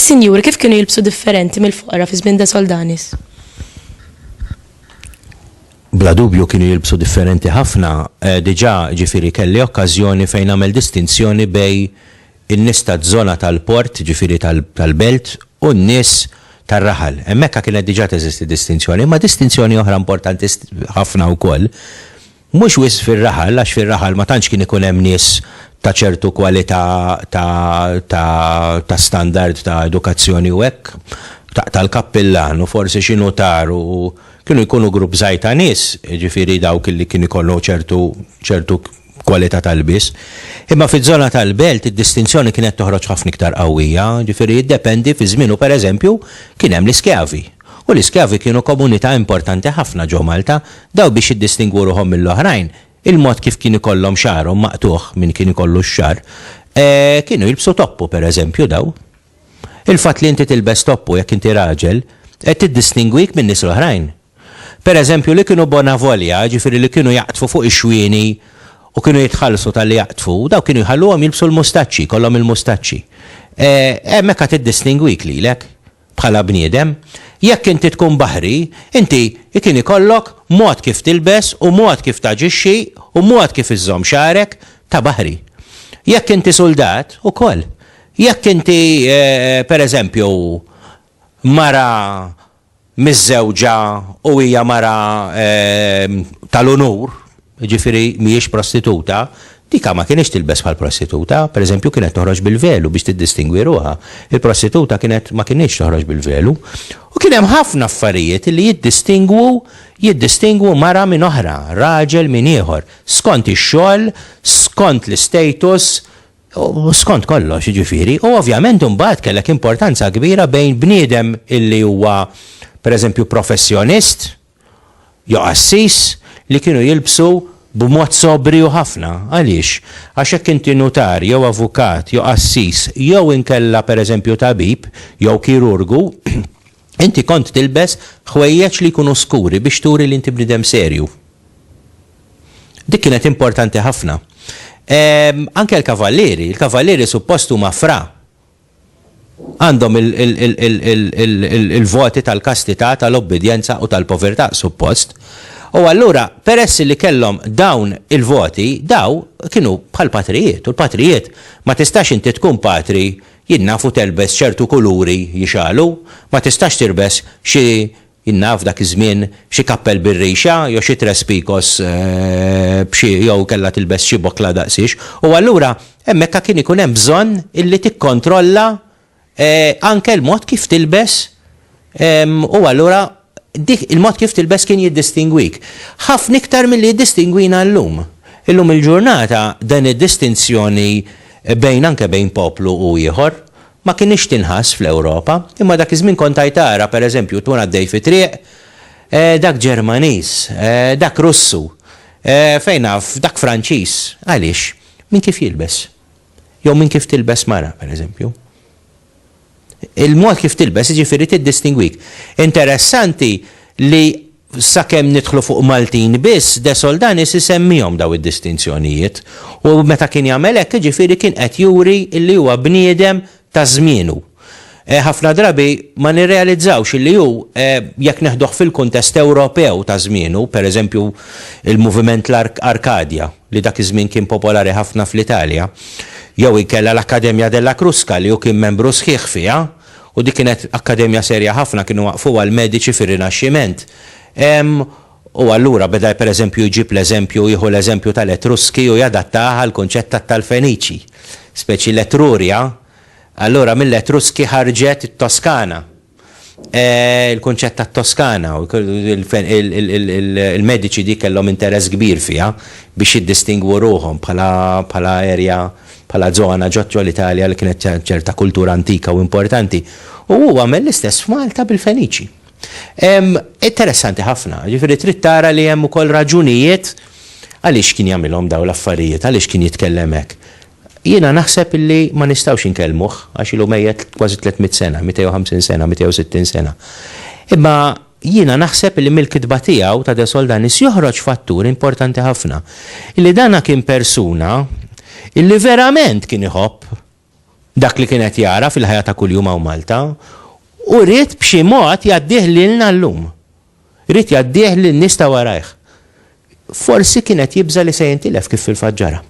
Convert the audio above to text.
Is-sinjuri kif kienu jilbsu differenti mill-foqra fi żmien De Soldanis? Bla dubju kienu jilbsu differenti ħafna, diġà ġifieri kelli okkażjoni fejn nagħmel distinzjoni bej in-nies taż-żona tal-port, ġifieri tal-belt, u n-nies tar-raħal. Hemmhekk kienet diġà teżisti distinzjoni, ma distinzjoni oħra importanti ħafna wkoll. Mhux wis fir-raħal, għax fir-raħal ma tantx kien ikun hemm nies ta' ċertu kwalità ta' standard ta' edukazzjoni u hekk tal-kappillan u forsi xi notar u kienu jkunu grupp żgħir ta' nies, ġifieri dawk li kienu jkollu ċertu kwalità tal-biss. Imma fiż-żona tal-belt id-distinzjoni kienet toħroġ ħafna iktar qawwija, ġifieri jiddependi fi żmienu pereżempju kien hemm l-iskjavi. U l-iskjavi kienu komunità importanti ħafna ġo Malta, daw biex jiddistingwu ruhom mill-oħrajn. Il-mod kif kien ikollhom xarhom maqtuħ minn kien ikollu x-xar, kienu jilbsu toppu pereżempju daw. Il-fatt li inti tilbes toppu jekk inti raġel qed tiddistingwik minn nies l-oħrajn. Pereżempju li kienu bonavolja, ġifieri li kienu jaqtfu fuq ix-xwieni u kienu jitħallsu tal-li jaqtfu, daw kienu jħalluhom jilbsu l-mustaċċi, kollhom il-mustaċċi. Hemmhekk qed tiddistingwik lilek bħala bniedem. Jekk inti tkun baħri, inti kien ikollok mod kif tilbes u mod kif taġixxi u mod kif iżżomm xarek ta' baħri. Jekk inti soldat ukoll. Jekk inti pereżempju mara miż-żewġa u hija mara tal-unur, ġifieri mhijiex prostituta, dika ma kienx tilbes bħal prostituta, pereżempju kienet toħroġ bil-velu biex tiddistingwi ruħha. Il-prostituta ma kienx toħroġ bil-velu. U kien hemm ħafna affarijiet li jiddistingwu mara minn oħra, raġel minn ieħor, skont ix-xogħol, skont l-istatus, u skont kollox jiġifieri. U ovvjament imbagħad kellek importanza kbira bejn bniedem illi huwa pereżempju professjonist, jew qassis li kienu jilbsu b'mod sobriju ħafna. Għaliex? Għax hekk inti notar, jew avukat, jew qassis, jew inkella pereżempju tabib, jew kirurgu, inti kont tilbes ħwejjeġ li jkunu skuri biex turi li inti bniedem serju. Dik kienet importanti ħafna. Anke il-kavallieri suppost huma fra. Għandhom il-voti tal-kastità, tal-obbedjenza u tal-povertà suppost. U allura peress li kellhom dawn il-voti, daw kienu bħal patrijiet. U l-patrijiet ma tistax inti tkun patri jinnafu telbes ċertu kuluri jixalu, ma tistax tirbes xi jinnaf dak iż-żmien xi kappell bir-rixa jew xi trespikos b'xi jew kellha tilbes xi bokla daqsix. U allura hemmhekk kien ikun hemm bżonn illi tikkontrolla anke l-mod kif tilbes u allura dik il-mod kif tilbes kien jiddistingwik. Ħafna iktar milli jiddistingwina llum. Illum il-ġurnata dan id-distinzjoni anke bejn poplu u ieħor ma kienx tinħass fl-Ewropa, imma dak iż-żmien kont tara pereżempju tkun għaddej fi triq dak Ġermaniż, dak Russu, fejn naf dak Franċiż. Għaliex? Min kif jilbes? Jew min kif tilbes mara, pereżempju. Il-mod kif tilbes jiġifieri tiddistingwik. Interessanti li sakemm nidħlu fuq Maltin biss, De Soldanis isemmihom daw id-distinzjonijiet u meta kien jagħmel hekk jiġifieri kien qed juri li huwa bniedem ta' żmienu. Ħafna drabi ma nirrealizzawx li hu jekk neħduh fil-kuntest Ewropew ta' żmienu, pereżempju il-moviment l-Arkadja li dak iż-żmien kien popolari ħafna fl-Italja, jew inkella l-Akkademja della Crusca li hu kien membru sħiħ fiha, u dik kienet akkademja serja ħafna kienu waqfuha l-mediċi fir-Rinaxximent. U allura beda pereżempju jġib l-eżempju jieħu l-eżempju tal-Etruski u jadattaha għal kunċett tal-Feniċi, speċi l-Etrurja. Allura mill-Etruski ħarġet it-Toskana. Il-kunċett tat-Toskana u il-mediċi dik kellhom interess kbir fiha biex jiddistingwu ruhom bħala erja bħala żona ġoġġo l-Italja li kienet ċerta kultura antika u importanti. U huwa għamel l-istess f'Malta bil-Feniċi. Interessanti ħafna, ġifieri trid tara li hemm ukoll raġunijiet għaliex kien jagħmilhom dawn l-affarijiet, għaliex kien jitkellem hekk. Jiena naħseb illi ma nistgħux inkellmuh għax ilu mejjed kważi 300 sena, 250 sena, 260 sena. Imma jiena naħseb li mill-kitba tiegħu ta' De Soldanis joħroġ fattur importanti ħafna. Illi dana kien persuna illi verament kien iħobb dak li kienet jara fil-ħajja ta' kuljum hawn Malta u rrid b'xi mod jgħaddih lilna llum. Rrid jgħaddih lin-nies ta' warajh. Forsi kienet jibża li se jintilef kif fil-fatt ġara.